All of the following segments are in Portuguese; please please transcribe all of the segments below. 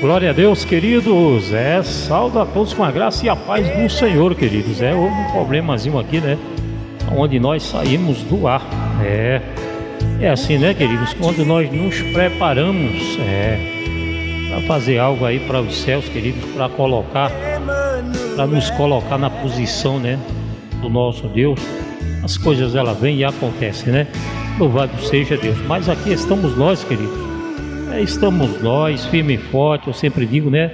Glória a Deus, queridos. Saúde a todos com a graça e a paz do Senhor, queridos. Houve um problemazinho aqui, né? Onde nós saímos do ar. É assim, né, queridos? Quando nós nos preparamos para fazer algo aí para os céus, queridos, para nos colocar na posição, né, do nosso Deus, as coisas elas vêm e acontecem, né? Louvado seja Deus. Mas aqui estamos nós, queridos. Estamos nós, firme e forte, eu sempre digo, né?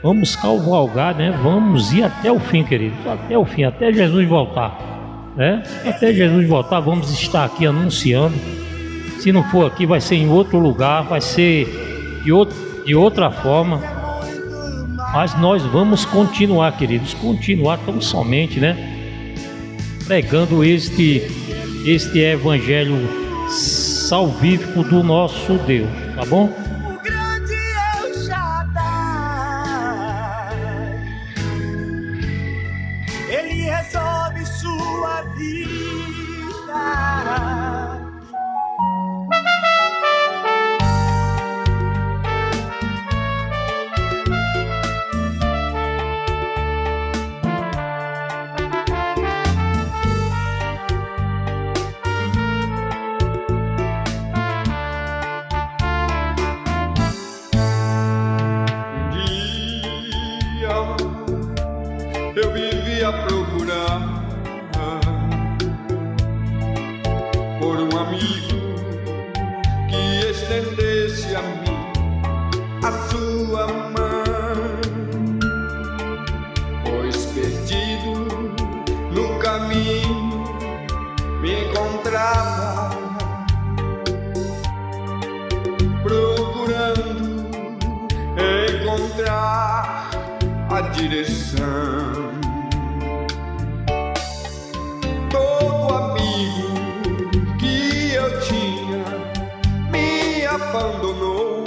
Vamos cavalgar, né? Vamos ir até o fim, queridos, até o fim, até Jesus voltar, né? Até Jesus voltar, vamos estar aqui anunciando. Se não for aqui, vai ser em outro lugar, vai ser de outra forma. Mas nós vamos continuar, queridos, continuar tão somente, né? Pregando este evangelho salvífico do nosso Deus, tá bom? O grande El Shaddai, Ele resolve sua vida. Eu vivia a procurar por um amigo que estendesse a mim a sua mão, pois perdido no caminho me encontrava, procurando encontrar a direção. Todo amigo que eu tinha me abandonou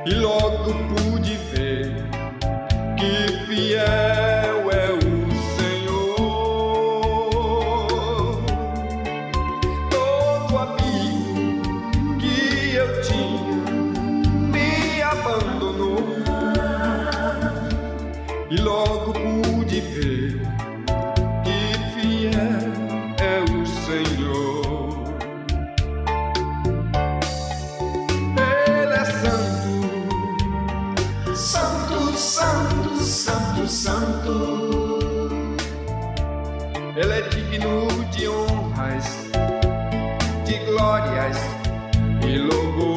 e logo pude ver que fiel é o Senhor. Todo amigo que eu tinha me abandonou e logo pude ver que fiel é o Senhor. Ele é santo, santo, santo, santo, santo. Ele é digno de honras, de glórias e louvor.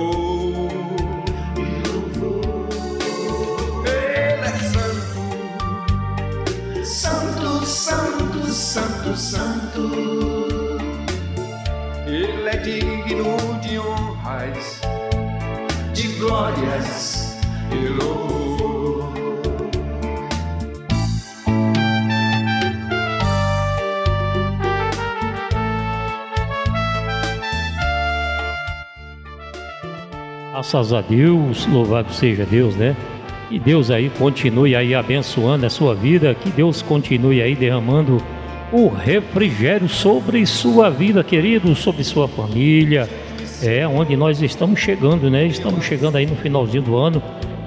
Santo, santo, Ele é digno de honras, de glórias e louvor. Graças a Deus, louvado seja Deus, né? Que Deus aí continue aí abençoando a sua vida, que Deus continue aí derramando o refrigério sobre sua vida, querido, sobre sua família. Onde nós estamos chegando, né? Estamos chegando aí no finalzinho do ano,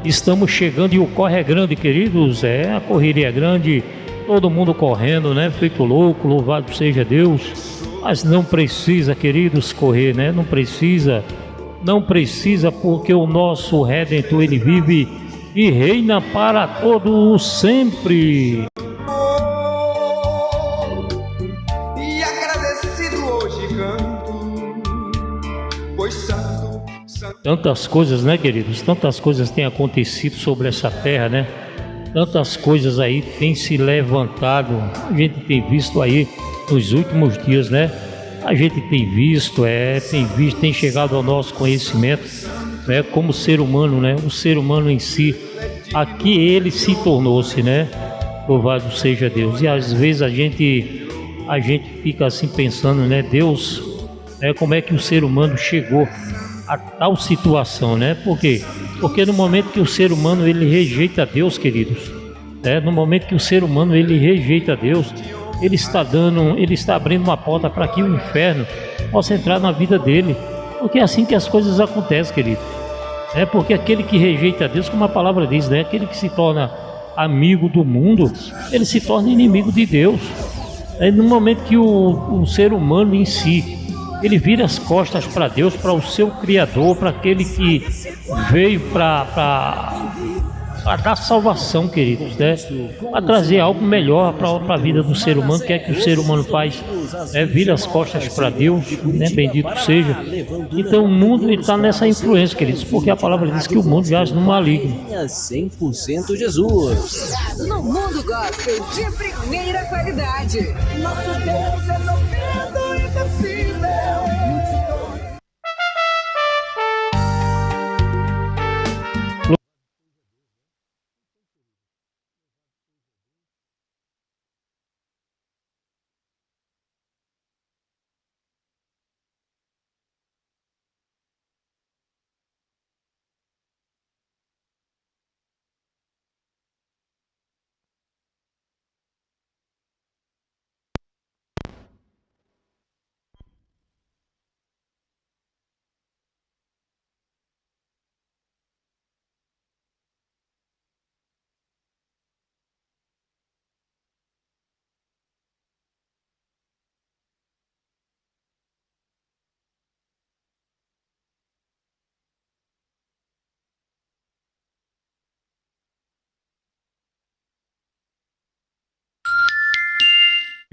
estamos chegando e o corre é grande, queridos. A correria é grande, todo mundo correndo, né? Feito louco, louvado seja Deus. Mas não precisa, queridos, correr, né? Não precisa, porque o nosso Redentor, ele vive e reina para todo sempre. E agradecido hoje canto, pois santo. Tantas coisas, né, queridos? Tantas coisas têm acontecido sobre essa terra, né? Tantas coisas aí têm se levantado. A gente tem visto aí nos últimos dias, né? A gente tem visto, tem chegado ao nosso conhecimento, né? Como ser humano, né? O ser humano em si, aqui ele se tornou-se, né? Louvado seja Deus. E às vezes a gente fica assim pensando, né? Deus, como é que o ser humano chegou a tal situação, né? Por quê? Porque no momento que o ser humano ele rejeita Deus, queridos, no momento que o ser humano ele rejeita Deus, ele está abrindo uma porta para que o inferno possa entrar na vida dele, porque é assim que as coisas acontecem, querido. É porque aquele que rejeita a Deus, como a palavra diz, né? Aquele que se torna amigo do mundo, ele se torna inimigo de Deus. É no momento que o ser humano em si, ele vira as costas para Deus, para o seu Criador, para aquele que veio para dar salvação, queridos, né? Para trazer algo melhor para a vida do ser humano. Que é que o ser humano faz? Vira as costas para Deus, né? Bendito seja. Então o mundo está nessa influência, queridos, porque a palavra diz que o mundo jaz no maligno. 100% Jesus. No mundo gospel de primeira qualidade. Nosso Deus é soberano e invencível. Hum.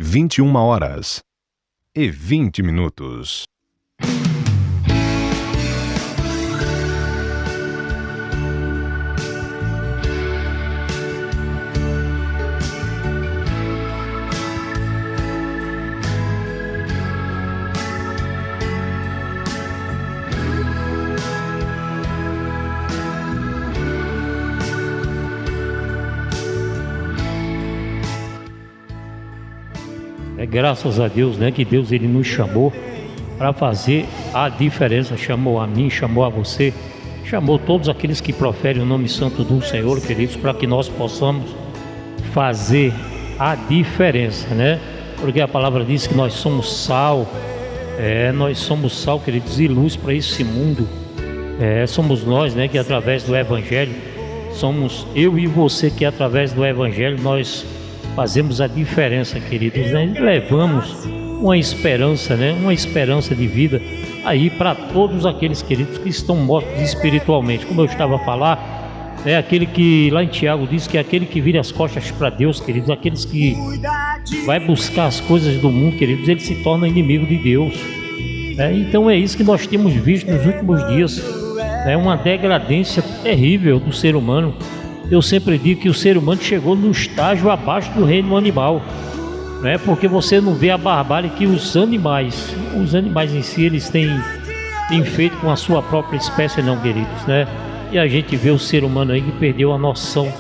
21h20. Graças a Deus, né, que Deus ele nos chamou para fazer a diferença. Chamou a mim, chamou a você, chamou todos aqueles que proferem o nome santo do Senhor, queridos, para que nós possamos fazer a diferença, né? Porque a palavra diz que nós somos sal, nós somos sal, queridos, e luz para esse mundo. Somos nós, né, que através do Evangelho, somos eu e você que através do Evangelho nós fazemos a diferença, queridos, né? Levamos uma esperança, né? Uma esperança de vida aí para todos aqueles, queridos, que estão mortos espiritualmente. Como eu estava a falar, aquele que lá em Tiago diz que é aquele que vira as costas para Deus, queridos, aqueles que vai buscar as coisas do mundo, queridos, ele se torna inimigo de Deus. Então é isso que nós temos visto nos últimos dias, uma degradência terrível do ser humano. Eu sempre digo que o ser humano chegou no estágio abaixo do reino animal, porque você não vê a barbárie que os animais em si, eles têm feito com a sua própria espécie, não, queridos, né? E a gente vê o ser humano aí que perdeu a noção,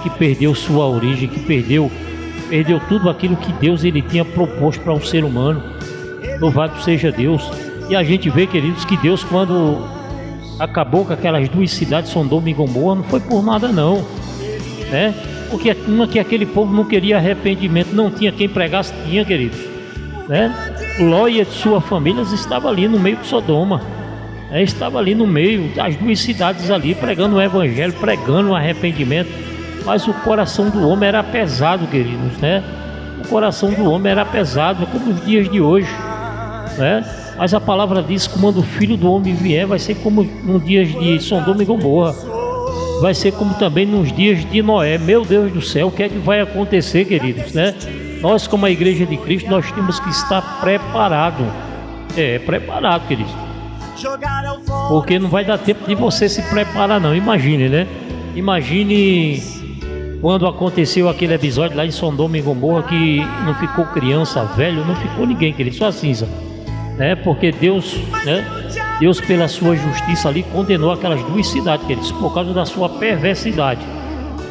que perdeu sua origem, que perdeu tudo aquilo que Deus ele tinha proposto para o ser humano. Louvado seja Deus. E a gente vê, queridos, que Deus, quando acabou com aquelas duas cidades, Sodoma e Gomorra, não foi por nada não, porque que aquele povo não queria arrependimento, não tinha quem pregasse, tinha, queridos, Ló e sua família estava ali no meio de Sodoma, estava ali no meio das duas cidades ali, pregando o Evangelho, pregando o arrependimento, mas o coração do homem era pesado, queridos, o coração do homem era pesado, como nos dias de hoje, Mas a palavra diz que quando o Filho do Homem vier, vai ser como nos dias de Sodoma e Gomorra. Vai ser como também nos dias de Noé. Meu Deus do céu, o que é que vai acontecer, queridos, Nós, como a Igreja de Cristo, nós temos que estar preparado. Preparado, queridos. Porque não vai dar tempo de você se preparar, não. Imagine, Imagine quando aconteceu aquele episódio lá em Sodoma e Gomorra, que não ficou criança, velho, não ficou ninguém, queridos, só cinza. Porque Deus, Deus pela sua justiça ali condenou aquelas duas cidades, queridos, por causa da sua perversidade,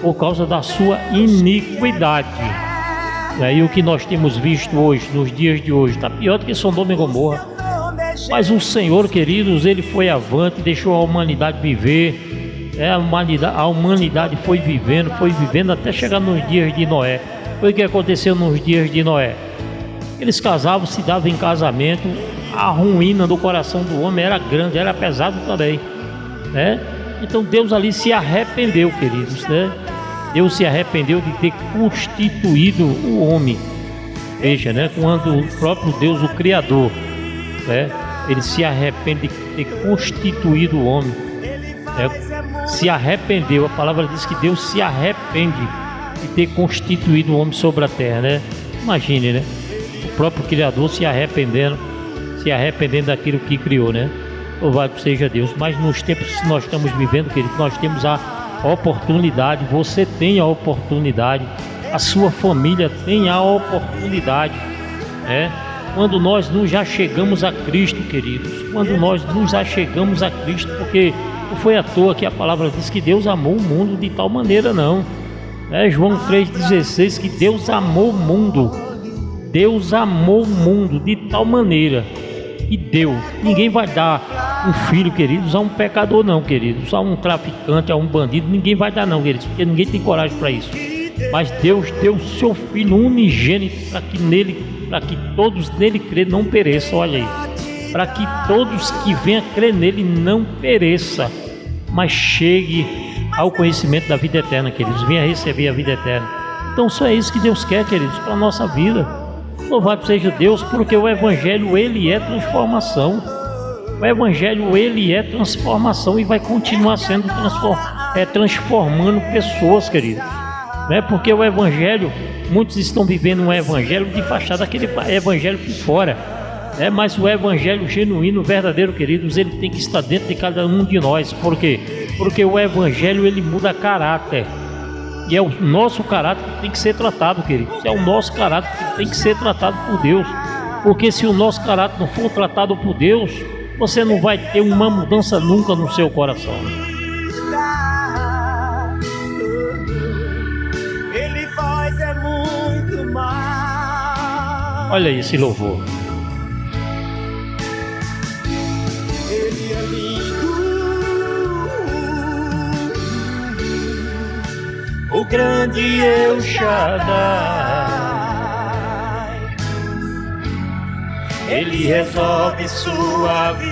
por causa da sua iniquidade. E o que nós temos visto hoje, nos dias de hoje, está pior do que Sodoma e Gomorra. Mas o Senhor, queridos, ele foi avante, deixou a humanidade viver. A humanidade foi vivendo até chegar nos dias de Noé. Foi o que aconteceu nos dias de Noé. Eles casavam, se davam em casamento. A ruína do coração do homem era grande, era pesado também, Então Deus ali se arrependeu, queridos, né? Deus se arrependeu de ter constituído o homem. Veja, né? Quando o próprio Deus, o Criador, né? Ele se arrepende de ter constituído o homem, né? Se arrependeu. A palavra diz que Deus se arrepende de ter constituído o homem sobre a terra, né? Imagine, né? O próprio Criador se arrependendo daquilo que criou, né? Louvado seja Deus. Mas nos tempos que nós estamos vivendo, querido, nós temos a oportunidade, você tem a oportunidade, a sua família tem a oportunidade, né? Quando nós nos achegamos a Cristo, queridos, quando nós nos achegamos a Cristo, porque não foi à toa que a palavra diz que Deus amou o mundo de tal maneira, não. João 3,16, que Deus amou o mundo de tal maneira e deu. Ninguém vai dar um filho, queridos, a um pecador, não, queridos, a um traficante, a um bandido, ninguém vai dar, não, queridos, porque ninguém tem coragem para isso. Mas Deus deu o seu Filho unigênito para que todos nele crêem não pereçam. Olha aí, para que todos que venham crer nele não pereça, mas chegue ao conhecimento da vida eterna, queridos, venha receber a vida eterna. Então só é isso que Deus quer, queridos, para a nossa vida. Louvado seja Deus, porque o Evangelho, ele é transformação. O Evangelho, ele é transformação e vai continuar sendo transformando pessoas, queridos. Porque o Evangelho, muitos estão vivendo um Evangelho de fachada, aquele Evangelho por fora, mas o Evangelho genuíno, verdadeiro, queridos, ele tem que estar dentro de cada um de nós. Por quê? Porque o Evangelho, ele muda caráter, e é o nosso caráter que tem que ser tratado, queridos. É o nosso caráter que tem que ser tratado por Deus, porque se o nosso caráter não for tratado por Deus, você não vai ter uma mudança nunca no seu coração. Ele faz muito mais. Olha esse louvor. Ele é lindo. O grande El Shaddai, ele resolve sua vida.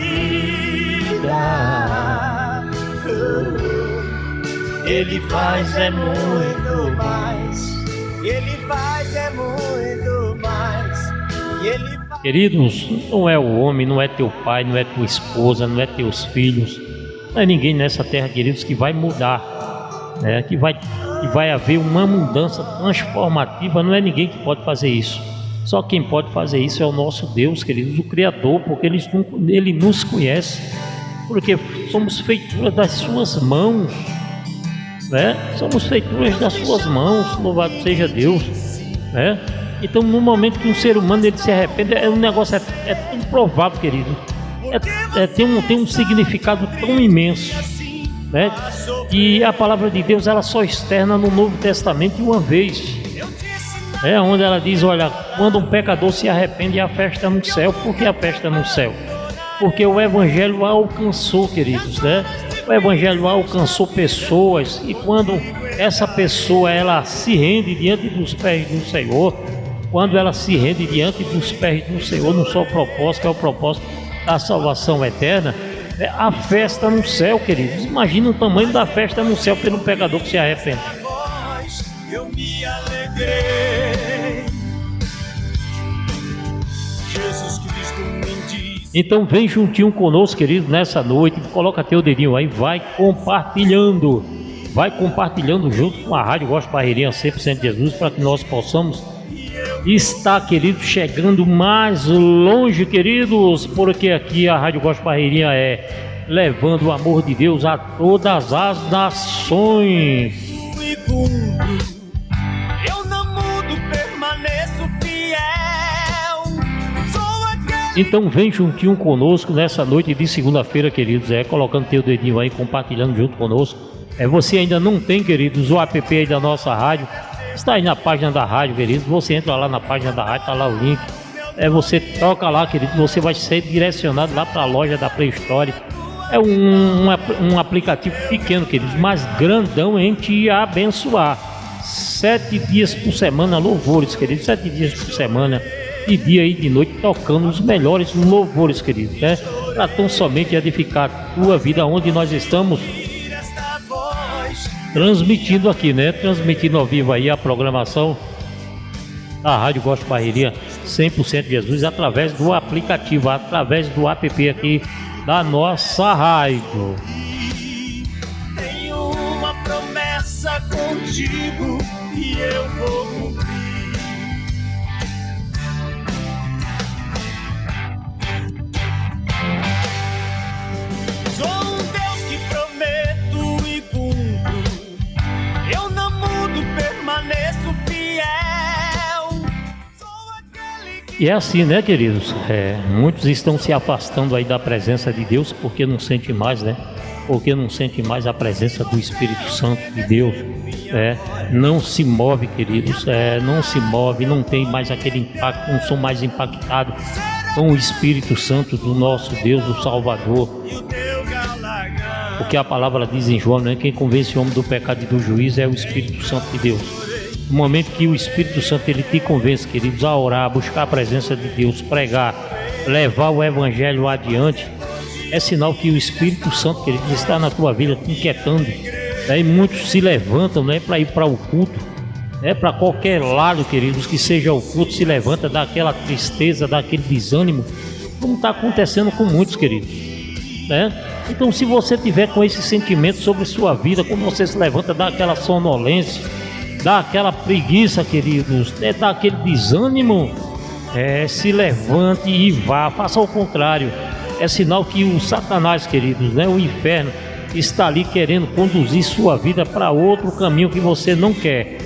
Ele faz muito mais. Ele faz muito mais. Queridos, não é o homem, não é teu pai, não é tua esposa, não é teus filhos, não é ninguém nessa terra, queridos, que vai mudar, que vai haver uma mudança transformativa. Não é ninguém que pode fazer isso. Só quem pode fazer isso é o nosso Deus, queridos, o Criador, porque Ele nos conhece, porque somos feituras das suas mãos, somos feituras das suas mãos, louvado seja Deus, Então, no momento que um ser humano ele se arrepende, o negócio é tão provável, querido, tem um significado tão imenso, que a palavra de Deus ela só externa no Novo Testamento uma vez. Onde ela diz, olha, quando um pecador se arrepende, a festa no céu. Por que a festa no céu? Porque o Evangelho alcançou, queridos, O Evangelho alcançou pessoas, e quando essa pessoa ela se rende diante dos pés do Senhor, quando ela se rende diante dos pés do Senhor, no seu propósito, que é o propósito da salvação eterna, a festa no céu, queridos. Imagina o tamanho da festa no céu pelo pecador que se arrepende. Eu me alegrei. Jesus Cristo me diz. Então vem juntinho conosco, querido, nessa noite. Coloca teu dedinho aí, vai compartilhando junto com a Rádio Gospel Barreirinha 100% Jesus, para que nós possamos estar, querido, chegando mais longe, queridos, porque aqui a Rádio Gospel Barreirinha é levando o amor de Deus a todas as nações. Eu não mudo, permaneço fiel. Sou aquele. Então vem juntinho conosco nessa noite de segunda-feira, queridos, colocando teu dedinho aí, compartilhando junto conosco. Você ainda não tem, queridos, o app aí da nossa rádio, está aí na página da rádio, queridos. Você entra lá na página da rádio, tá lá o link. Você toca lá, querido, você vai ser direcionado lá para a loja da Play Store. É um aplicativo pequeno, queridos, mas grandão em te abençoar. 7 dias por semana, louvores, queridos. 7 dias por semana, de dia e de noite, tocando os melhores louvores, queridos, para tão somente edificar a tua vida onde nós estamos. transmitindo aqui, né? Transmitindo ao vivo aí a programação da Rádio Gospel Barreirinha 100% Jesus através do aplicativo, através do app aqui da nossa rádio. Tenho uma promessa contigo e eu vou cumprir. Sou um Deus que prometo e cumpro. Eu não mudo, permaneço fiel. Sou aquele que... E é assim, né, queridos? Muitos estão se afastando aí da presença de Deus porque não sentem mais, né? Porque não sentem mais a presença do Espírito Santo de Deus. Não se move, queridos. Não se move, não tem mais aquele impacto, não são mais impactados com o Espírito Santo do nosso Deus, o Salvador. Porque a palavra diz em João, né? Quem convence o homem do pecado e do juízo é o Espírito Santo de Deus. No momento que o Espírito Santo ele te convence, queridos, a orar, a buscar a presença de Deus, pregar, levar o Evangelho adiante, é sinal que o Espírito Santo, queridos, está na tua vida te inquietando. E muitos se levantam, né, para ir para o culto, para qualquer lado, queridos, que seja o culto, se levanta daquela tristeza, daquele desânimo, como está acontecendo com muitos, queridos, né? Então, se você tiver com esse sentimento sobre sua vida, quando você se levanta, dá aquela sonolência, dá aquela preguiça, queridos, dá aquele desânimo, se levante e vá, faça o contrário. É sinal que o Satanás, queridos, né, o inferno, está ali querendo conduzir sua vida para outro caminho que você não quer.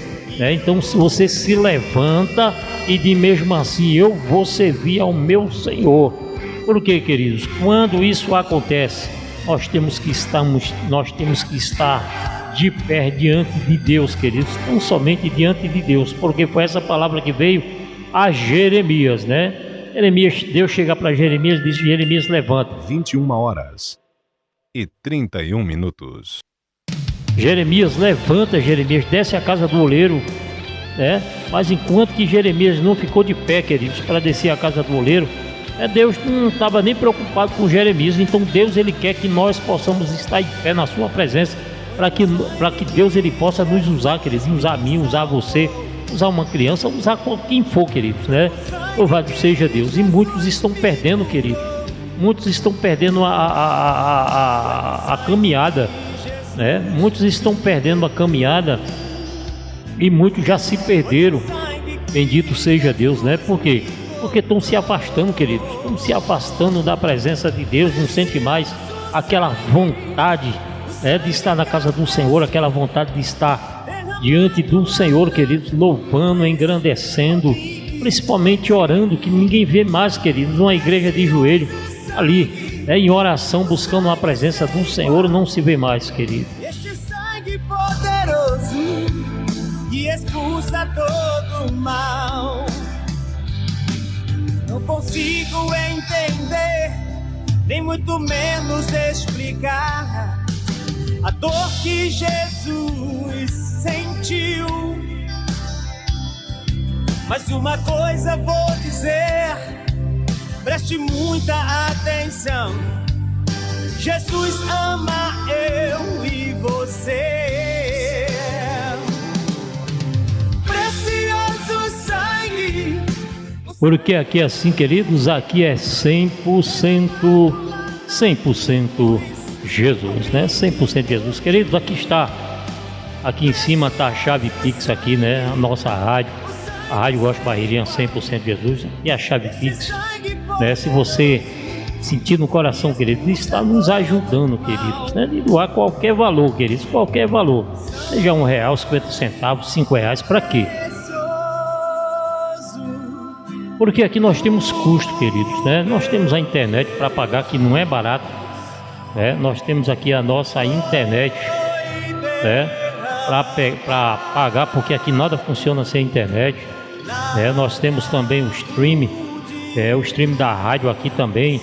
Então, se você se levanta e de mesmo assim, eu vou servir ao meu Senhor. Por quê, queridos? Quando isso acontece, nós temos que estar de pé diante de Deus, queridos, não somente diante de Deus, porque foi essa palavra que veio a Jeremias, né? Deus chega para Jeremias e diz: Jeremias, levanta. 21h31. Jeremias, levanta, Jeremias, desce a casa do oleiro, né? Mas enquanto que Jeremias não ficou de pé, queridos, para descer a casa do oleiro, Deus não estava nem preocupado com Jeremias. Então Deus ele quer que nós possamos estar em pé na sua presença, para que Deus ele possa nos usar, queridos, usar a mim, usar você, usar uma criança, usar quem for, queridos, né? Louvado seja Deus. E muitos estão perdendo, queridos, muitos estão perdendo a caminhada, né? Muitos estão perdendo a caminhada e muitos já se perderam. Bendito seja Deus, né? Por quê? Porque estão se afastando, queridos, estão se afastando da presença de Deus, não sente mais aquela vontade, de estar na casa do Senhor, aquela vontade de estar diante do Senhor, queridos, louvando, engrandecendo, principalmente orando, que ninguém vê mais, queridos, uma igreja de joelho ali, em oração, buscando a presença do Senhor, não se vê mais, querido. Este sangue poderoso que expulsa todo o mal. Não consigo entender, nem muito menos explicar a dor que Jesus sentiu. Mas uma coisa vou dizer, preste muita atenção: Jesus ama eu e você. Precioso sangue. Porque aqui é assim, queridos, aqui é 100% Jesus, né? 100% Jesus. Queridos, aqui está, aqui em cima está a chave Pix aqui, né? A nossa rádio, a Rádio Gospel Barreirinha 100% Jesus, e a chave Pix, né? Se você sentir no coração, querido, está nos ajudando, queridos, né? De doar qualquer valor, queridos, qualquer valor, seja R$1, 50 centavos, R$5, para quê? Porque aqui nós temos custo, queridos, né? Nós temos a internet para pagar, que não é barato, né? Nós temos aqui a nossa internet, né? Para pagar, porque aqui nada funciona sem internet, né? Nós temos também o stream da rádio aqui também,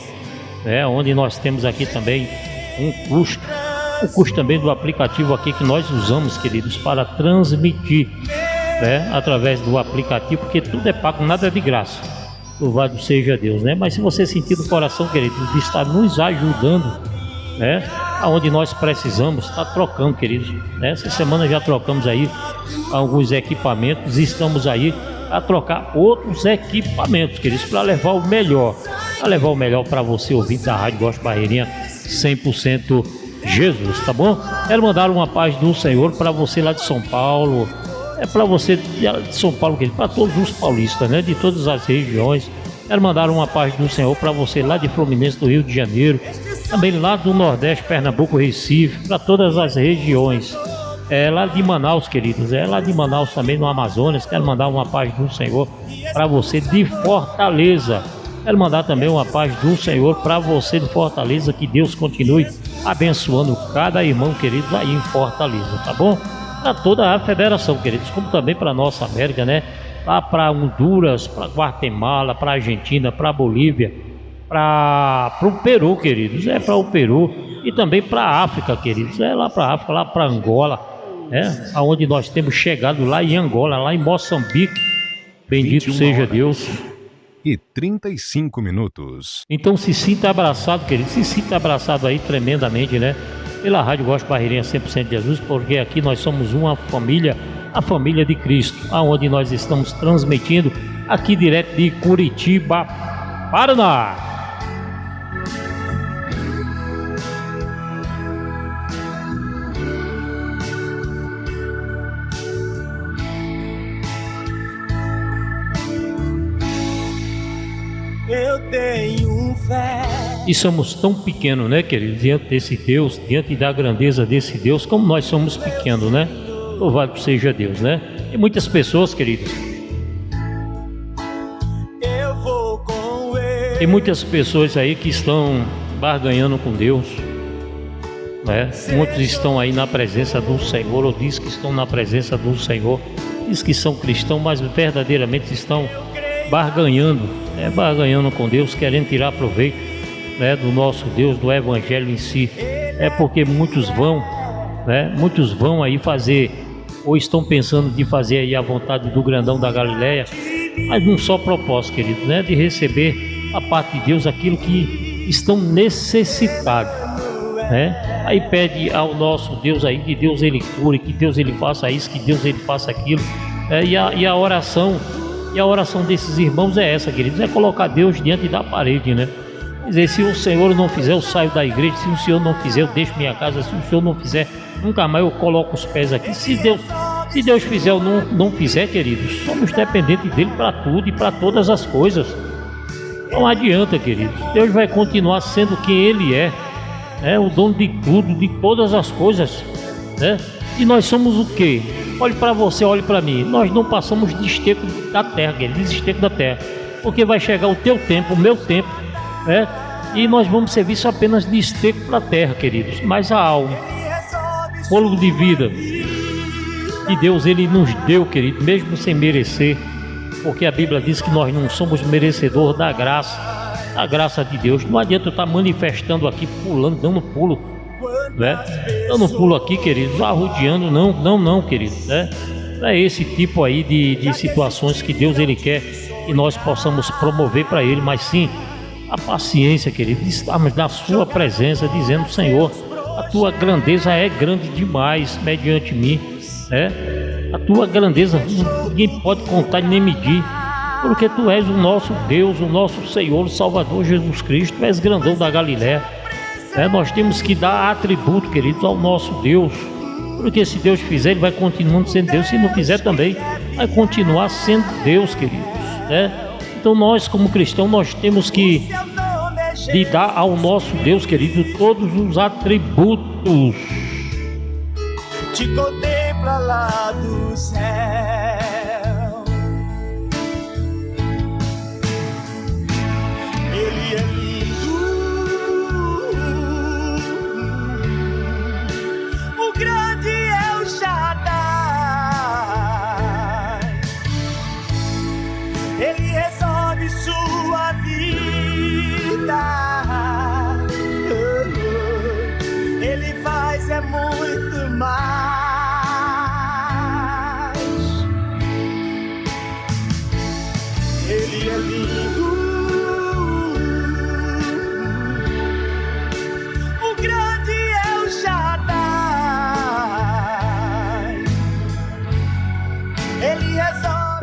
né? Onde nós temos aqui também um custo, o custo também do aplicativo aqui que nós usamos, queridos, para transmitir, né? Através do aplicativo, porque tudo é pago, nada é de graça. Louvado seja Deus, né? Mas se você sentir no coração, querido, de estar nos ajudando, né? aonde nós precisamos estar trocando, queridos. Essa semana já trocamos aí alguns equipamentos e estamos aí a trocar outros equipamentos, queridos, para levar o melhor. Para levar o melhor para você ouvir da Rádio Gospel Barreirinha 100% Jesus, tá bom? Quero mandar uma paz do Senhor para você lá de São Paulo. Para você de São Paulo, querido, para todos os paulistas, né? De todas as regiões. Quero mandar uma paz do Senhor para você lá de Fluminense, do Rio de Janeiro. Também lá do Nordeste, Pernambuco, Recife, para todas as regiões. Lá de Manaus, queridos, lá de Manaus também, no Amazonas. Quero mandar uma paz do Senhor para você de Fortaleza. Quero mandar também uma paz do Senhor para você de Fortaleza. Que Deus continue abençoando cada irmão, queridos, aí em Fortaleza, tá bom? Para toda a federação, queridos, como também para a nossa América, né? Lá para Honduras, para Guatemala, para Argentina, para Bolívia, para o Peru, queridos, para o Peru e também para a África, queridos, lá para a África, lá para Angola, aonde nós temos chegado lá em Angola, lá em Moçambique, bendito seja Deus. E 35 minutos. Então se sinta abraçado, queridos, se sinta abraçado aí tremendamente, né? Pela Rádio Gospel Barreirinha 100% Jesus, porque aqui nós somos uma família, a família de Cristo, aonde nós estamos transmitindo aqui direto de Curitiba, Paraná. Eu tenho fé. E somos tão pequenos, né, queridos, diante desse Deus, diante da grandeza desse Deus, como nós somos pequenos, né? Louvado seja Deus, né? E muitas pessoas, queridos, Eu vou com ele. tem muitas pessoas aí que estão barganhando com Deus, né? Muitos estão aí na presença do Senhor, ou diz que estão na presença do Senhor, diz que são cristãos, mas verdadeiramente estão barganhando, barganhando com Deus, querendo tirar proveito, né, do nosso Deus, do Evangelho em si. Porque muitos vão aí fazer, ou estão pensando de fazer aí a vontade do grandão da Galileia, mas num só propósito, querido, né, de receber a parte de Deus aquilo que estão necessitados, né? Aí pede ao nosso Deus aí que Deus ele cure, que Deus ele faça isso, que Deus ele faça aquilo, e a oração desses irmãos é essa, queridos, é colocar Deus diante da parede, né? Quer dizer, se o Senhor não fizer, eu saio da igreja. Se o Senhor não fizer, eu deixo minha casa. Se o Senhor não fizer, nunca mais eu coloco os pés aqui. Se Deus fizer ou não fizer, queridos, somos dependentes dele para tudo e para todas as coisas. Não adianta, queridos. Deus vai continuar sendo quem ele é, o dono de tudo, de todas as coisas, né? E nós somos o quê? Olhe para você, olhe para mim. Nós não passamos de esteco da terra, queridos, esteco da terra. Porque vai chegar o teu tempo, o meu tempo, e nós vamos servir isso apenas de esteco para a terra, queridos. Mas a alma, fôlego de vida que Deus ele nos deu, querido, mesmo sem merecer, porque a Bíblia diz que nós não somos merecedores da graça de Deus. Não adianta eu estar manifestando aqui, pulando, dando pulo, dando pulo aqui, queridos, arrodeando, não, queridos, Não é esse tipo aí de situações que Deus ele quer que nós possamos promover para ele, mas sim a paciência, querido, de estarmos na sua presença, dizendo: Senhor, a tua grandeza é grande demais mediante mim, A tua grandeza ninguém pode contar nem medir, porque tu és o nosso Deus, o nosso Senhor, o Salvador Jesus Cristo. Tu és grandão da Galileia. Nós temos que dar atributo, queridos, ao nosso Deus, porque se Deus fizer, ele vai continuando sendo Deus. Se não fizer também, vai continuar sendo Deus, queridos, Então nós, como cristãos, nós temos que dar ao nosso Deus, querido, todos os atributos. Te contempla lá do céu. Ele é lindo, o grande é o Shaddai. Ele resolve sua vida. Ele faz muito mais.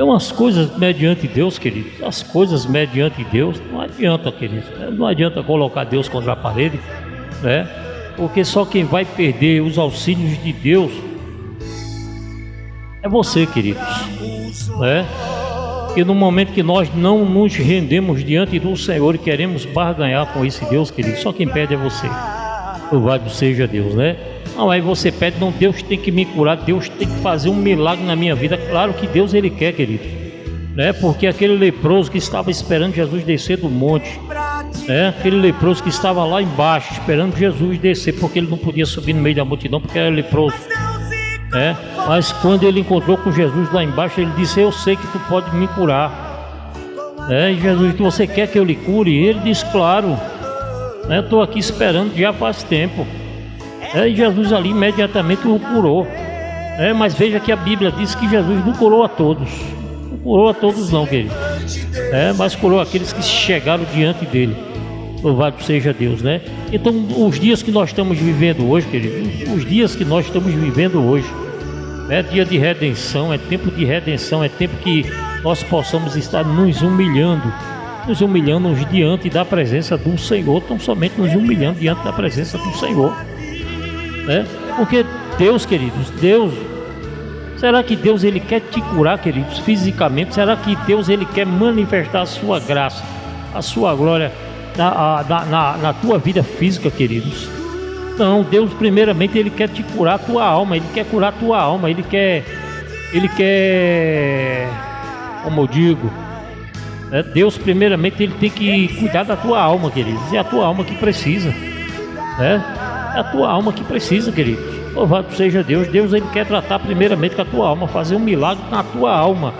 Então as coisas mediante Deus, queridos, as coisas mediante Deus, não adianta, queridos, não adianta colocar Deus contra a parede, né? Porque só quem vai perder os auxílios de Deus é você, queridos, né? E no momento que nós não nos rendemos diante do Senhor e queremos barganhar com esse Deus, querido, só quem perde é você. Louvado seja Deus, né? Não, aí você pede, não, Deus tem que me curar, Deus tem que fazer um milagre na minha vida. Claro que Deus ele quer, querido, né? Porque aquele leproso que estava esperando Jesus descer do monte, né? Aquele leproso que estava lá embaixo esperando Jesus descer, porque ele não podia subir no meio da multidão porque era leproso, né? Mas quando ele encontrou com Jesus lá embaixo, ele disse: eu sei que tu pode me curar, né? E Jesus, você quer que eu lhe cure? E ele disse: claro, né? Estou aqui esperando já faz tempo. E Jesus ali imediatamente o curou. Mas veja que a Bíblia diz que Jesus não curou a todos. Não curou a todos não, querido. Mas curou aqueles que chegaram diante dele. Louvado seja Deus, né? Então os dias que nós estamos vivendo hoje, querido, os dias que nós estamos vivendo hoje, é dia de redenção, é tempo de redenção, é tempo que nós possamos estar nos humilhando diante da presença do Senhor, tão somente nos humilhando diante da presença do Senhor. Porque Deus, queridos, será que Deus ele quer te curar, queridos, fisicamente? Será que Deus ele quer manifestar a sua graça, a sua glória na tua vida física, queridos? Não, Deus primeiramente ele quer te curar a tua alma, ele quer curar a tua alma, ele quer, como eu digo, Deus primeiramente ele tem que cuidar da tua alma, queridos, é a tua alma que precisa, É a tua alma que precisa, queridos. Louvado seja Deus. Deus ele quer tratar primeiramente com a tua alma, fazer um milagre na tua alma,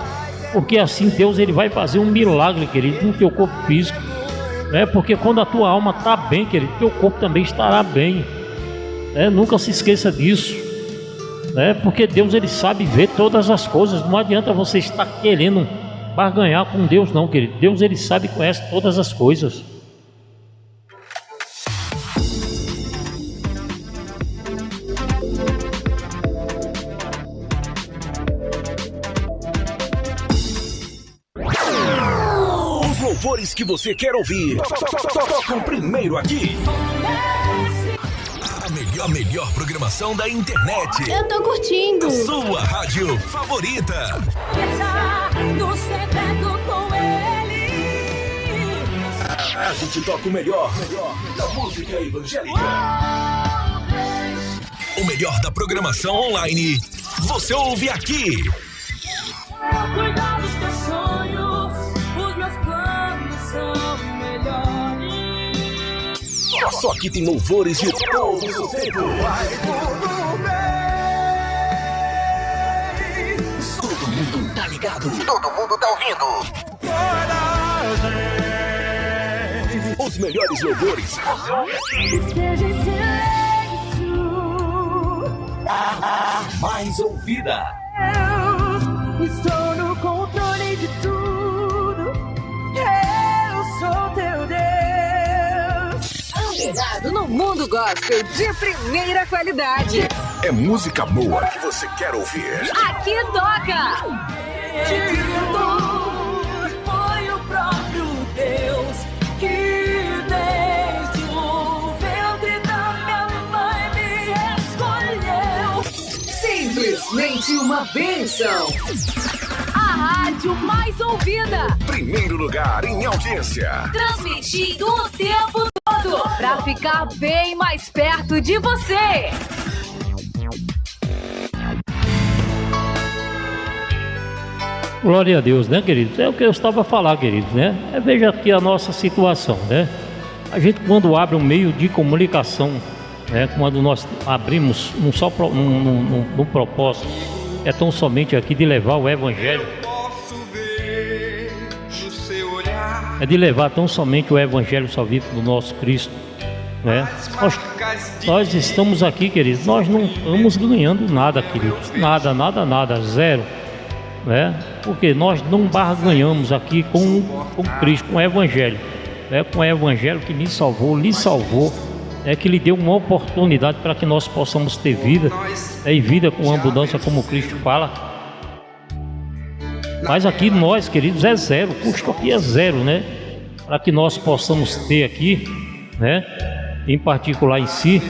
porque assim Deus ele vai fazer um milagre, querido, no teu corpo físico, porque quando a tua alma está bem, querido, teu corpo também estará bem, nunca se esqueça disso, porque Deus ele sabe ver todas as coisas. Não adianta você estar querendo barganhar com Deus não, querido. Deus ele sabe e conhece todas as coisas. Louvores que você quer ouvir, tocam primeiro aqui. A melhor programação da internet. Eu tô curtindo. Sua rádio favorita. No secreto com ele. A gente toca o melhor da música evangélica. O melhor da programação online. Você ouve aqui. Cuidar dos teus sonhos. Os meus planos são melhores. Só que tem louvores de todos os tempos. Todo mundo tá ligado. Todo mundo tá ouvindo. Os melhores louvores. Esteja em silêncio. A mais ouvida. Estou no controle de tudo. Eu sou teu Deus. Antenado no mundo gospel de primeira qualidade. É música boa que você quer ouvir. Aqui toca. Foi o próprio Deus que desde o ventre da minha mãe me escolheu. Simplesmente uma bênção. A rádio mais ouvida. Primeiro lugar em audiência. Transmitindo o tempo todo pra ficar bem mais perto de você. Glória a Deus, né, queridos? É o que eu estava a falar, queridos, né? Veja aqui a nossa situação, né? A gente quando abre um meio de comunicação, quando nós abrimos num propósito, é tão somente aqui de levar o Evangelho, é de levar tão somente o Evangelho salvífico do nosso Cristo, Nós estamos aqui, queridos, nós não estamos ganhando nada, queridos, nada, zero, porque nós não barganhamos aqui com Cristo, com o Evangelho, com o Evangelho que me salvou, lhe salvou, que lhe deu uma oportunidade para que nós possamos ter vida, e vida com abundância, como Cristo fala. Mas aqui nós, queridos, é zero, o custo aqui é zero, né? Para que nós possamos ter aqui, né? Em particular em si.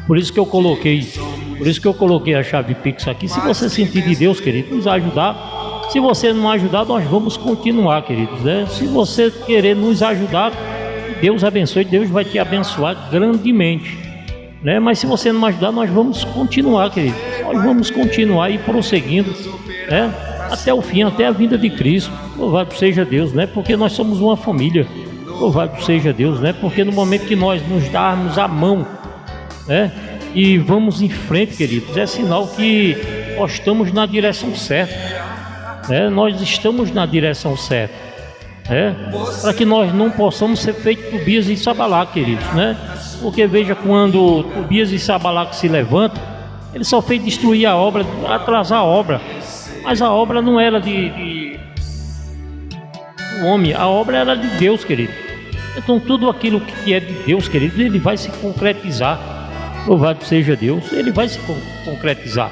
Por isso que eu coloquei a chave Pix aqui. Se você sentir de Deus, querido, nos ajudar. Se você não ajudar, nós vamos continuar, queridos, né? Se você querer nos ajudar, Deus abençoe, Deus vai te abençoar grandemente, né? Mas se você não ajudar, nós vamos continuar, querido. Nós vamos continuar e prosseguindo, né? Até o fim, até a vinda de Cristo. Louvado seja Deus, né? Porque nós somos uma família. Louvado seja Deus, né? Porque no momento que nós nos darmos a mão, né? E vamos em frente, queridos, é sinal que nós estamos na direção certa, né? Nós estamos na direção certa, né? Para que nós não possamos ser feitos Tobias e Sabalaque, queridos, né? Porque veja, quando Tobias e Sabalaque se levantam, ele só fez destruir a obra, atrasar a obra. Mas a obra não era do homem, a obra era de Deus, querido. Então tudo aquilo que é de Deus, querido, ele vai se concretizar. Louvado seja Deus, ele vai se concretizar,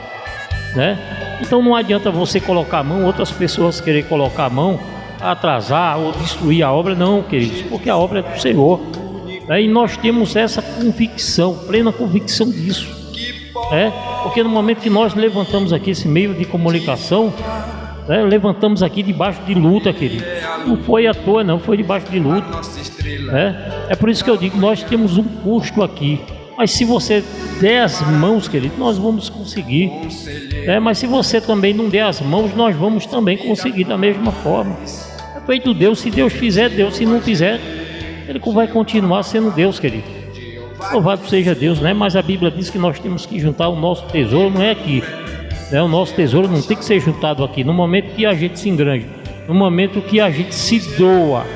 né? Então não adianta você colocar a mão, outras pessoas querer colocar a mão, atrasar ou destruir a obra, não, queridos, porque a obra é do Senhor, né? E nós temos essa convicção, plena convicção disso. Porque no momento que nós levantamos aqui esse meio de comunicação, né, levantamos aqui debaixo de luta, querido. Não foi à toa, não, foi debaixo de luta, né? É por isso que eu digo, nós temos um custo aqui. Mas se você der as mãos, querido, nós vamos conseguir, né? Mas se você também não der as mãos, nós vamos também conseguir da mesma forma. É feito Deus, se Deus fizer, Deus, se não fizer, Ele vai continuar sendo Deus, querido. Louvado seja Deus, né? Mas a Bíblia diz que nós temos que juntar o nosso tesouro, não é aqui, né? O nosso tesouro não tem que ser juntado aqui. No momento que a gente se engrande, no momento que a gente se doa,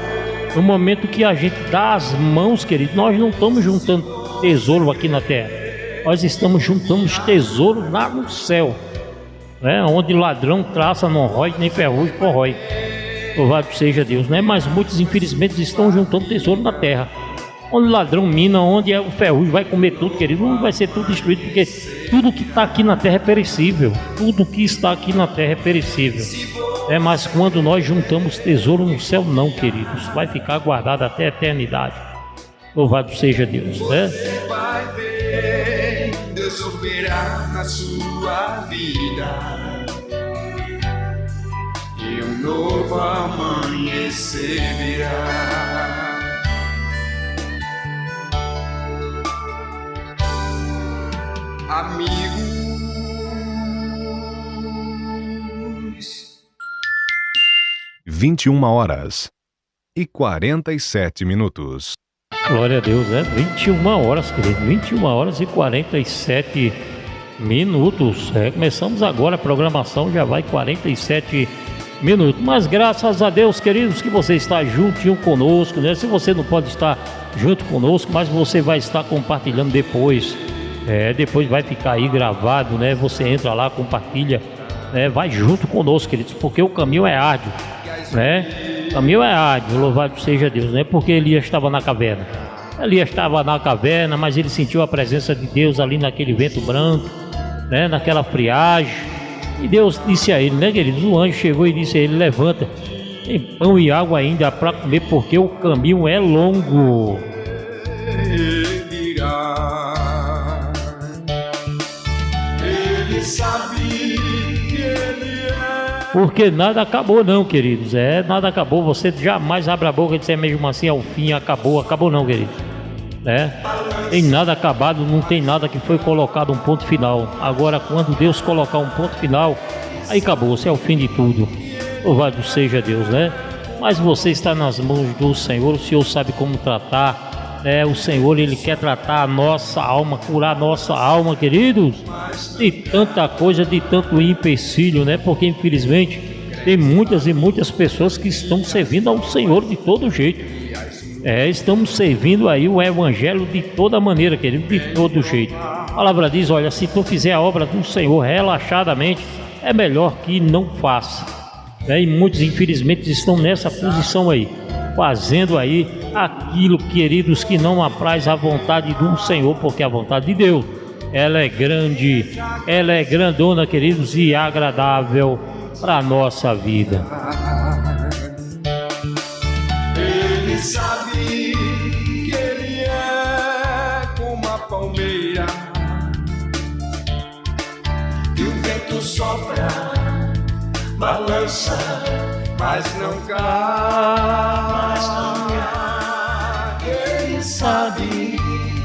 no momento que a gente dá as mãos, querido, nós não estamos juntando tesouro aqui na terra, nós estamos juntando tesouro lá no céu, né? Onde ladrão traça não rói, nem ferrugem corrói. Louvado seja Deus, né? Mas muitos infelizmente estão juntando tesouro na terra, onde o ladrão mina, onde o ferrugem vai comer tudo, querido. Não vai ser tudo destruído, porque tudo que está aqui na terra é perecível. Tudo que está aqui na terra é perecível. Mas quando nós juntamos tesouro no céu, não, queridos. Vai ficar guardado até a eternidade. Louvado seja Deus, né? Você vai ver Deus operar na sua vida. E um novo amanhecer virá. Amigos, 21h47. Glória a Deus, né? 21 horas, querido, 21h47. Começamos agora a programação, já vai 47 minutos. Mas graças a Deus, queridos, que você está juntinho conosco, né? Se você não pode estar junto conosco, mas você vai estar compartilhando depois. Depois vai ficar aí gravado, né? Você entra lá, compartilha, né? Vai junto conosco, queridos, porque o caminho é árduo, né? O caminho é árduo, louvado seja Deus, né? Porque Elias estava na caverna. Elias estava na caverna, mas ele sentiu a presença de Deus ali naquele vento branco, né? Naquela friagem. E Deus disse a ele, né, queridos? O anjo chegou e disse a ele: levanta, tem pão e água ainda para comer, porque o caminho é longo. Porque nada acabou não, queridos. Nada acabou. Você jamais abre a boca e diz mesmo assim, ao fim, acabou não, queridos. Tem nada acabado, não tem nada que foi colocado um ponto final. Agora, quando Deus colocar um ponto final, aí acabou, é o fim de tudo. Louvado seja Deus, né? Mas você está nas mãos do Senhor, o Senhor sabe como tratar. O Senhor, Ele quer tratar a nossa alma, curar a nossa alma, queridos, de tanta coisa, de tanto empecilho, né? Porque infelizmente tem muitas e muitas pessoas que estão servindo ao Senhor de todo jeito. Estamos servindo aí o Evangelho de toda maneira, querido, de todo jeito. A palavra diz, olha, se tu fizer a obra do Senhor relaxadamente, é melhor que não faça. E muitos infelizmente estão nessa posição aí, fazendo aí aquilo, queridos, que não apraz a vontade do Senhor, porque a vontade de Deus, ela é grande, ela é grandona, queridos, e agradável. para nossa vida. Ele sabe que ele é como a palmeira, que o vento sopra, balança, mas não cai. Ele sabe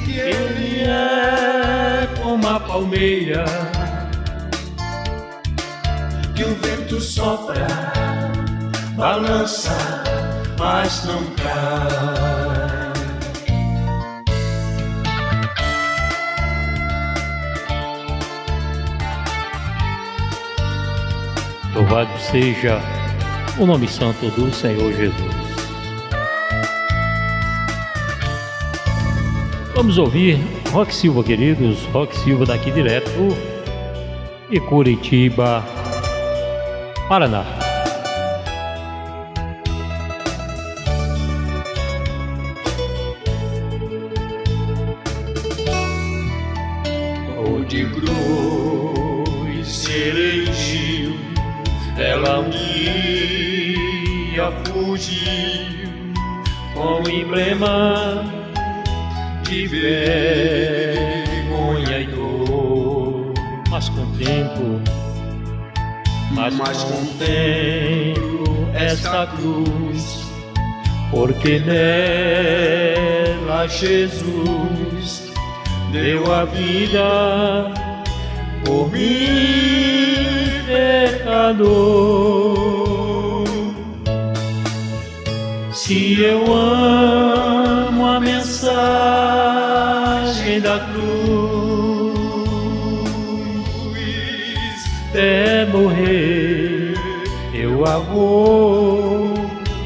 que ele é como a palmeira, que o vento sopra, balança, mas não cai. Louvado seja o nome santo do Senhor Jesus. Vamos ouvir Rock Silva, queridos. Rock Silva daqui direto de Curitiba, Paraná. O de cruz serei, ela um dia fugiu com emblema de vergonha e dor. Mas contemplo esta cruz, porque nela Jesus deu a vida por mim, pecador. Se eu amo a mensagem da cruz, até morrer eu a vou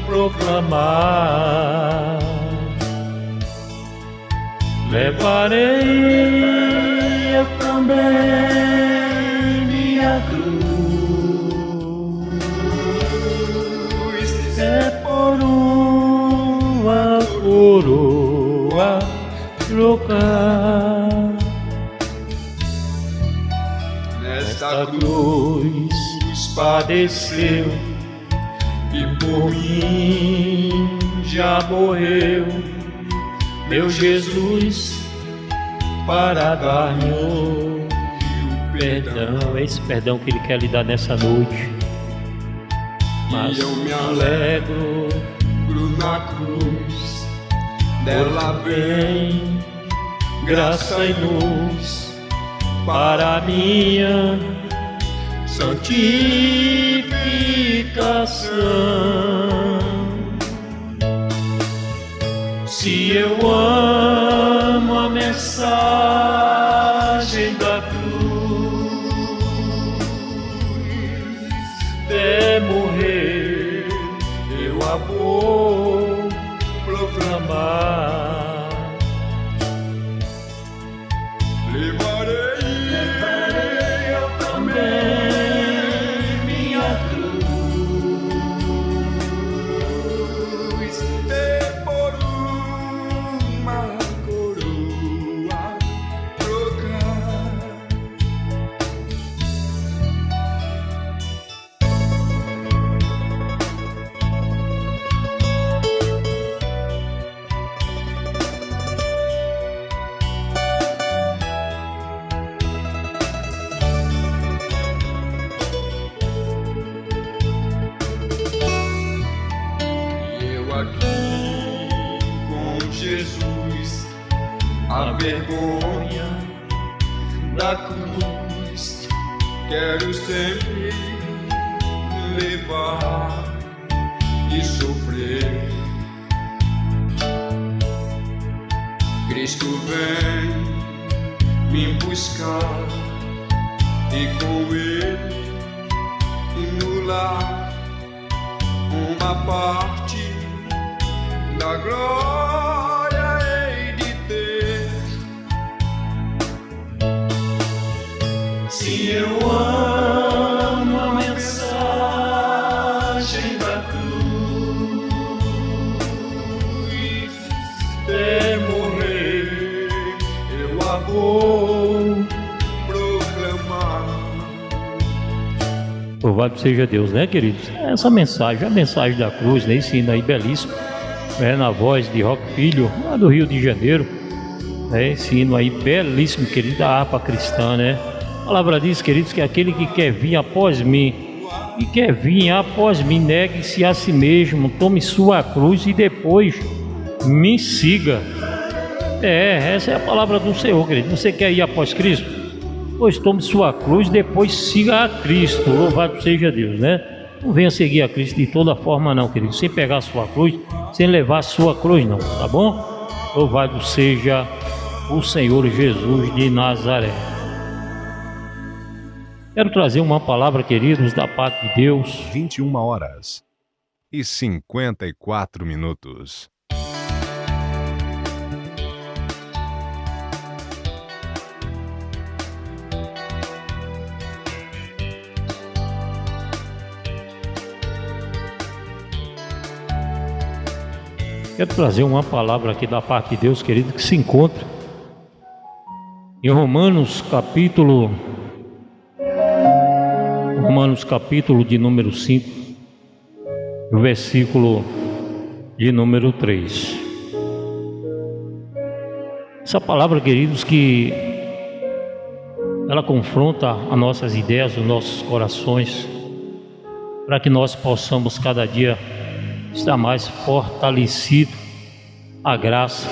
proclamar. Levarei eu também minha cruz, é por uma coroa trocar. Nesta cruz padeceu e por mim já morreu meu Jesus, para dar-me o perdão. É esse perdão que Ele quer lhe dar nessa noite. Mas eu me alegro na cruz, dela vem graça e luz para a minha santificação. Se eu amo a mensagem da cruz, até morrer eu a vou proclamar. Levarei eu também minha cruz, e por uma coroa trocar. Aqui com Jesus, a vergonha da cruz quero sempre levar e sofrer. Cristo vem me buscar e com Ele no lar uma parte da glória hei de ter. Se eu amo a mensagem da cruz, até morrer eu a vou proclamar. Louvado seja Deus, né, queridos? Essa mensagem, a mensagem da cruz, né? Esse hino aí belíssimo, né? Na voz de Roque Filho, lá do Rio de Janeiro, né? Esse hino aí belíssimo, querido, da harpa cristã, né? A palavra diz, queridos, que aquele que quer vir após mim, negue-se a si mesmo, tome sua cruz e depois me siga. Essa é a palavra do Senhor, querido. Você quer ir após Cristo? Pois tome sua cruz, depois siga a Cristo. Louvado seja Deus, né? Não venha seguir a Cristo de toda forma não, querido. Sem pegar a sua cruz, sem levar a sua cruz não, tá bom? Louvado seja o Senhor Jesus de Nazaré. Quero trazer uma palavra, queridos, da parte de Deus. 21h54. Quero trazer uma palavra aqui da parte de Deus, querido, que se encontra em Romanos capítulo de número 5, o versículo de número 3. Essa palavra, queridos, que ela confronta as nossas ideias, os nossos corações, para que nós possamos cada dia estar mais fortalecido a graça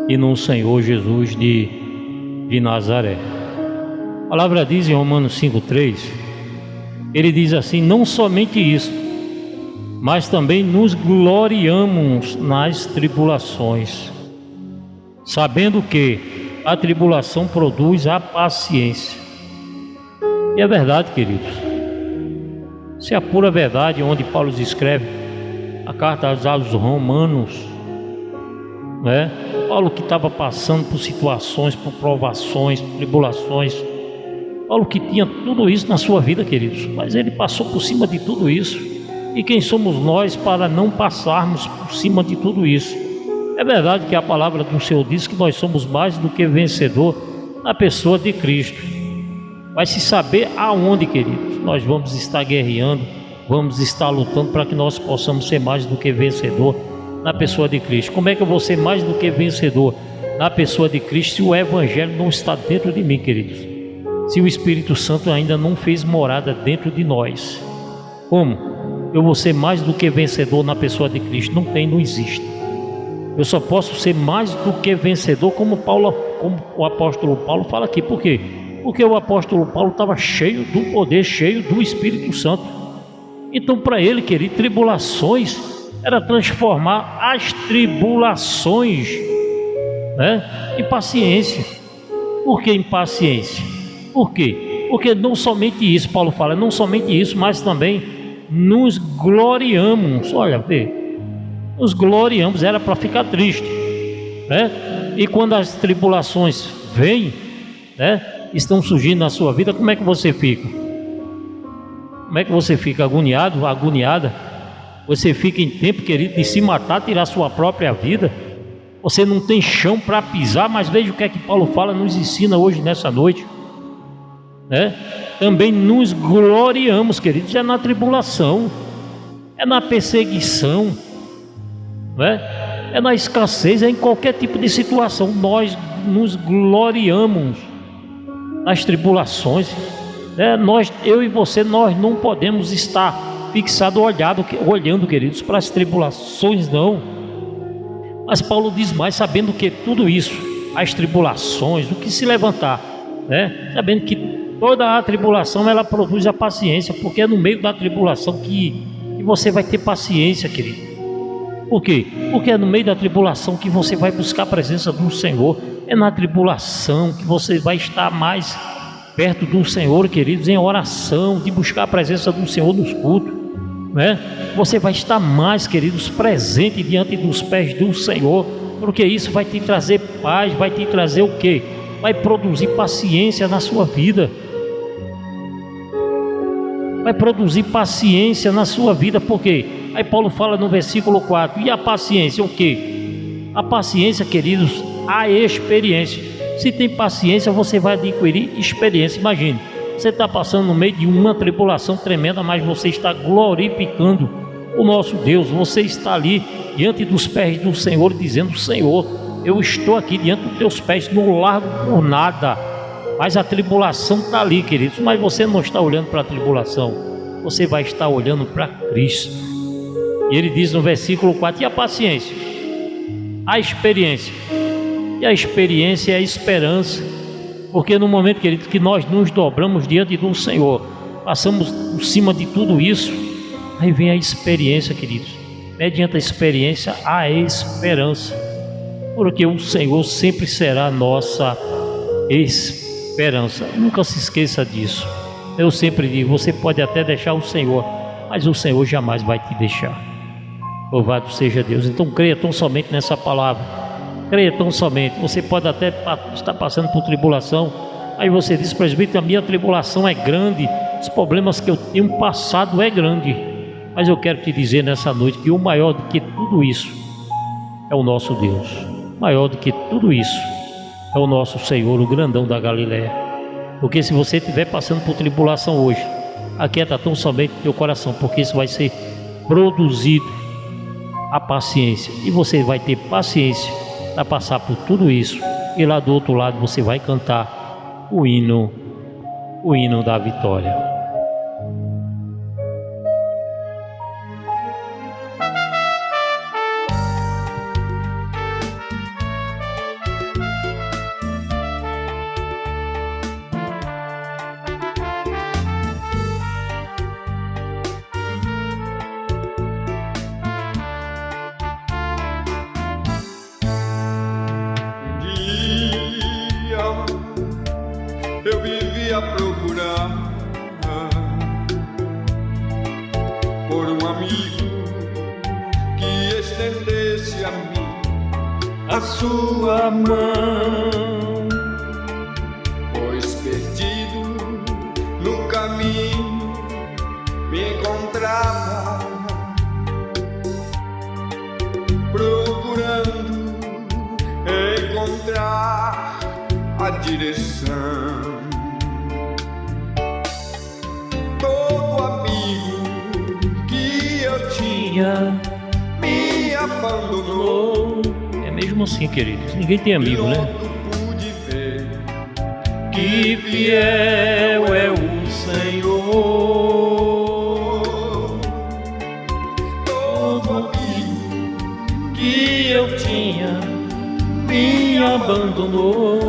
e no Senhor Jesus de Nazaré. A palavra diz em Romanos 5,3, ele diz assim: não somente isso, mas também nos gloriamos nas tribulações, sabendo que a tribulação produz a paciência. E é verdade, queridos, isso é a pura verdade, onde Paulo escreve a carta aos Romanos, né? Paulo que estava passando por situações, por provações, por tribulações. Paulo que tinha tudo isso na sua vida, queridos, mas ele passou por cima de tudo isso. E quem somos nós para não passarmos por cima de tudo isso? É verdade que a palavra do Senhor diz que nós somos mais do que vencedor na pessoa de Cristo. Mas se saber aonde, queridos, nós vamos estar guerreando, vamos estar lutando para que nós possamos ser mais do que vencedor na pessoa de Cristo. Como é que eu vou ser mais do que vencedor na pessoa de Cristo se o Evangelho não está dentro de mim, queridos? Se o Espírito Santo ainda não fez morada dentro de nós? Como eu vou ser mais do que vencedor na pessoa de Cristo? Não existe. Eu só posso ser mais do que vencedor como o apóstolo Paulo fala aqui. Por quê? Porque o apóstolo Paulo estava cheio do poder, cheio do Espírito Santo. Então, para ele, querido, tribulações era transformar as tribulações, né, em paciência. Por que em paciência? Por quê? Porque não somente isso, Paulo fala, não somente isso, mas também nos gloriamos. Olha, vê, nos gloriamos, era para ficar triste, né? E quando as tribulações vêm, né, estão surgindo na sua vida, como é que você fica? Como é que você fica? Agoniado, agoniada? Você fica em tempo, querido, de se matar, tirar sua própria vida? Você não tem chão para pisar, mas veja o que é que Paulo fala, nos ensina hoje nessa noite, né? Também nos gloriamos, queridos, é na tribulação, é na perseguição, né? É na escassez, é em qualquer tipo de situação. Nós nos gloriamos nas tribulações, né? Eu e você, nós não podemos estar fixados olhando, queridos, para as tribulações, não. Mas Paulo diz mais, sabendo que tudo isso, as tribulações, o que se levantar, né? Sabendo que toda a tribulação ela produz a paciência, porque é no meio da tribulação que você vai ter paciência, querido. Por quê? Porque é no meio da tribulação que você vai buscar a presença do Senhor. É na tribulação que você vai estar mais perto do Senhor, queridos, em oração, de buscar a presença do Senhor nos cultos, né? Você vai estar mais, queridos, presente diante dos pés do Senhor, porque isso vai te trazer paz, vai te trazer o quê? Vai produzir paciência na sua vida. Vai produzir paciência na sua vida, por quê? Aí Paulo fala no versículo 4, e a paciência, o quê? A paciência, queridos, a experiência. Se tem paciência, você vai adquirir experiência. Imagine, Você está passando no meio de uma tribulação tremenda, mas você está glorificando o nosso Deus. Você está ali diante dos pés do Senhor, dizendo: Senhor, eu estou aqui diante dos teus pés, não largo por nada. Mas a tribulação está ali, queridos. Mas você não está olhando para a tribulação, você vai estar olhando para Cristo. E ele diz no versículo 4: e a paciência, a experiência. E a experiência é a esperança. Porque no momento, querido, que nós nos dobramos diante do Senhor, passamos por cima de tudo isso, aí vem a experiência, queridos. Mediante a experiência, a esperança. Porque o Senhor sempre será a nossa esperança. Nunca se esqueça disso. Eu sempre digo: você pode até deixar o Senhor, mas o Senhor jamais vai te deixar. Louvado seja Deus. Então creia tão somente nessa palavra. Creia tão somente. Você pode até estar passando por tribulação. Aí você diz: presbítero, a minha tribulação é grande, os problemas que eu tenho passado é grande. Mas eu quero te dizer nessa noite que o maior do que tudo isso é o nosso Deus. Maior do que tudo isso é o nosso Senhor, o grandão da Galileia. Porque se você estiver passando por tribulação hoje, aquieta tão somente teu coração, porque isso vai ser produzido a paciência. E você vai ter paciência para passar por tudo isso. E lá do outro lado você vai cantar o hino da vitória. Eu vivia a procurar por um amigo que estendesse a mim a sua mão, pois perdido no caminho me encontrava, procurando encontrar a direção. Todo amigo que eu tinha me abandonou. É mesmo assim, queridos. Ninguém tem amigo, né? Pude ver que fiel é o Senhor. Todo amigo que eu tinha me abandonou.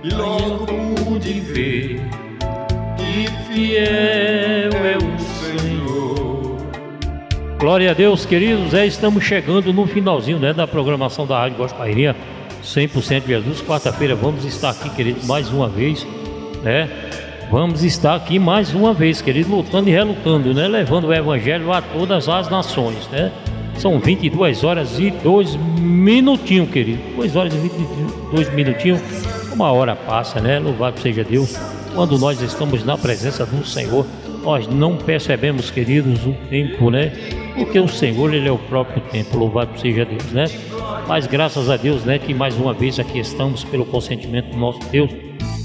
E logo pude ver que fiel é o Senhor. Glória a Deus, queridos. Estamos chegando no finalzinho, né, da programação da Rádio Gospel Bahia 100% de Jesus. Quarta-feira vamos estar aqui, queridos, mais uma vez, né? Vamos estar aqui mais uma vez, queridos, lutando e relutando, né? Levando o Evangelho a todas as nações, né? São 22 horas e 2 minutinhos, querido. 2 horas e 22 minutinhos. Uma hora passa, né? Louvado seja Deus. Quando nós estamos na presença do Senhor, nós não percebemos, queridos, o tempo, né? Porque o Senhor, Ele é o próprio tempo. Louvado seja Deus, né? Mas graças a Deus, né, que mais uma vez aqui estamos pelo consentimento do nosso Deus.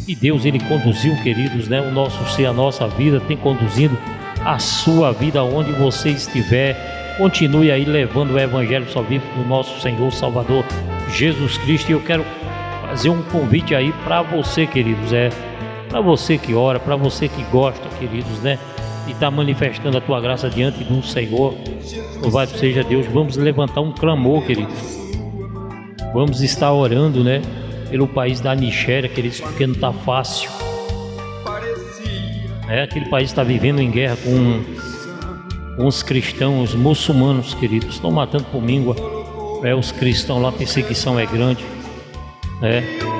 E Deus, Ele conduziu, queridos, né, o nosso ser, a nossa vida, tem conduzido a sua vida onde você estiver. Continue aí levando o Evangelho só vivo do nosso Senhor Salvador Jesus Cristo. E eu quero fazer um convite aí para você, queridos, para você que ora, para você que gosta, queridos, né, e está manifestando a tua graça diante do Senhor. Louvado seja Deus. Vamos levantar um clamor, queridos. Vamos estar orando, né, pelo país da Nigéria, queridos, porque não está fácil. Aquele país está vivendo em guerra com os cristãos, os muçulmanos, queridos, estão matando por míngua. Os cristãos lá, a perseguição é grande.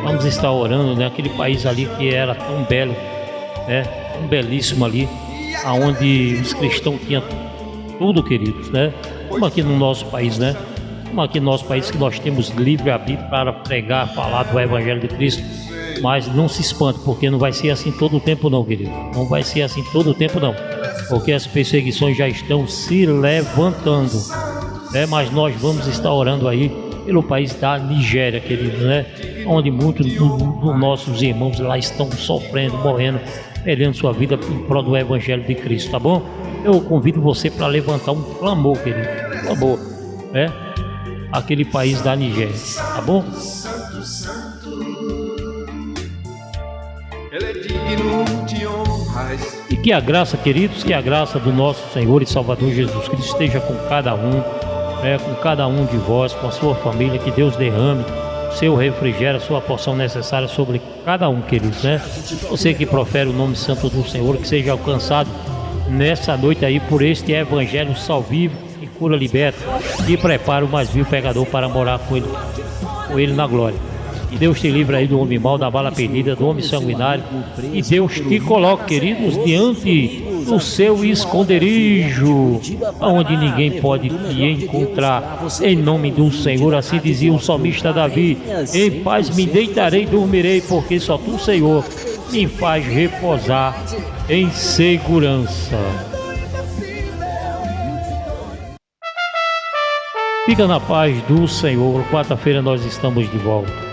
Vamos estar orando, né? Aquele país ali que era tão belo, tão belíssimo ali, aonde os cristãos tinham tudo, queridos, né? Como aqui no nosso país, né? Como aqui no nosso país que nós temos livre-arbítrio para pregar, falar do Evangelho de Cristo. Mas não se espante, porque não vai ser assim todo o tempo não, querido. Não vai ser assim todo o tempo não, porque as perseguições já estão se levantando, né? Mas nós vamos estar orando aí pelo país da Nigéria, queridos, né? onde muitos dos nossos irmãos lá estão sofrendo, morrendo, perdendo sua vida em prol do Evangelho de Cristo, tá bom? Eu convido você para levantar um clamor, querido, clamor, né? Aquele país da Nigéria, tá bom? Ele é digno de honras. E que a graça, queridos, que a graça do nosso Senhor e Salvador Jesus Cristo esteja com cada um, com cada um de vós, com a sua família, que Deus derrame seu refrigério, sua porção necessária sobre cada um, queridos, né? Você que profere o nome santo do Senhor, que seja alcançado nessa noite aí por este evangelho salvífico que cura, liberta e prepara o mais vil pecador para morar com ele na glória. E Deus te livra aí do homem mau, da bala perdida, do homem sanguinário. E Deus te coloca, queridos, diante do seu esconderijo, onde ninguém pode te encontrar. Em nome do Senhor, assim dizia o salmista Davi: em paz me deitarei e dormirei, porque só tu, Senhor, me faz repousar em segurança. Fica na paz do Senhor. Quarta-feira nós estamos de volta.